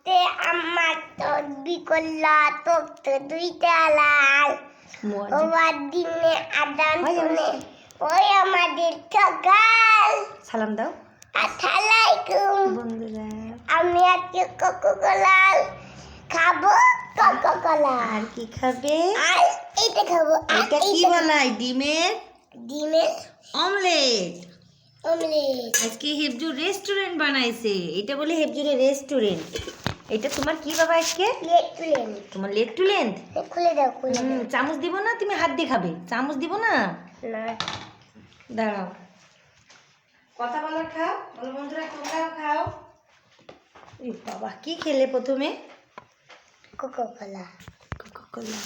তে আমার তদবি করলা তো দুইটা লাল ওবার দিনে আদান শুনে ওই আমাদের সকাল সালাম দাও আসসালামাইকুম বন্ধুরা। আমি আজকে কোকোকোলা খাবো কোকোকোলা আর কি খাবে? আর এইটা খাবো এটা কি বলাই? ডিমের ডিমের অমলেট। অমলেট আজকে হেবজু রেস্টুরেন্ট বানাইছে। এটা বলে হেবজুরের রেস্টুরেন্ট। এটা তোমার কি বাবা আজকে? লেটুলেন তোমার লেট টু লেন্থ। খুলে দাও খুলে দাও চামচ দিব না? তুমি হাত দিয়ে খাবে? চামচ দিব না? না দাঁড়াও, কথা বলো, খাও বলো বন্ধুরা, তোমরাও খাও। এই বাবা, কি খেলে প্রথমে? Coca Cola Coca Cola.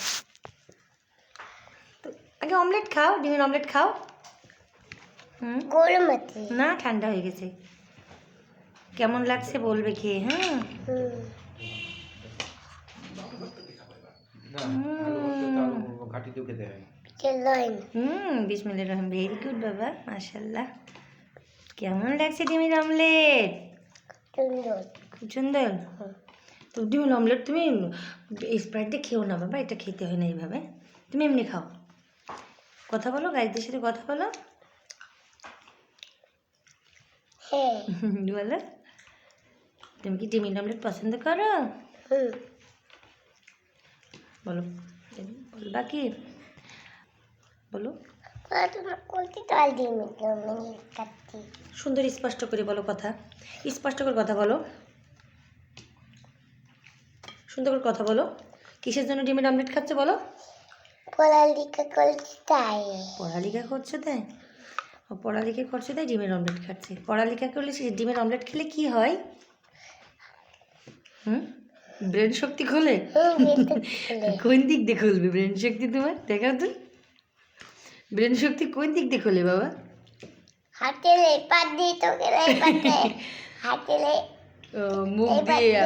তো আগে অমলেট খাও, ডিমের অমলেট খাও। গরম আছে না, ঠান্ডা হয়ে গেছে। কেমন লাগছে বলবে খেয়ে। হ্যাঁ, বিসমিল্লাহির রহমানির রহিম। ভেরি গুড বাবা, মাশাআল্লাহ। কেমন লাগছে ডিমের অমলেট? খুব সুন্দর। তো ডিমের অমলেট তুমি স্প্রাইট দিয়ে খেও না বাবা, এটা খেতে হয় না এইভাবে। তুমি এমনি খাও। কথা বলো, গাইদের সাথে কথা বলো। বলো, তুমি কি ডিমের অমলেট পছন্দ করো? বলো, বলবা কি? বলো, সুন্দর স্পষ্ট করে বলো কথা। স্পষ্ট করে কথা বলো, সুন্দর করে কথা বলো। কিসের জন্য ডিমের অমলেট খাচ্ছে বলো? পড়ালেখা করছি তাই। পড়ালেখা করছে তাই? ও পড়ালেখা করছে তাই ডিমের অমলেট খাচ্ছে। পড়ালেখা করলে সে ডিমের অমলেট খেলে কি হয়? ব্রেন শক্তি খোলে? কোন দিক দিয়ে খুলবে ব্রেন শক্তি তোমার? দেখাও তো, ব্রেন শক্তি কোন দিক দিয়ে খোলে বাবা? হাতে লেপা দিয়ে তোকে লেপাতে হাতে লে ও মুখ দিয়ে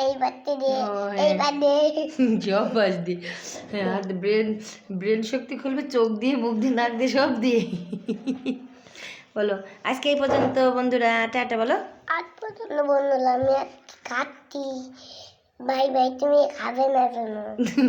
এই বাচ্চা দিয়ে এই বাদে সব বাস দিয়ে। হ্যাঁ, আর ব্রেন শক্তি খুলবে চোখ দিয়ে, মুখ দিয়ে, নাক দিয়ে, সব দিয়ে। বলো, আজকে এই পর্যন্ত বন্ধুরা, টাটা বলো। আজ পর্যন্ত বন্ধুরা আমি খাচ্ছি। বাই বাই, তুমি খাবে না কেন?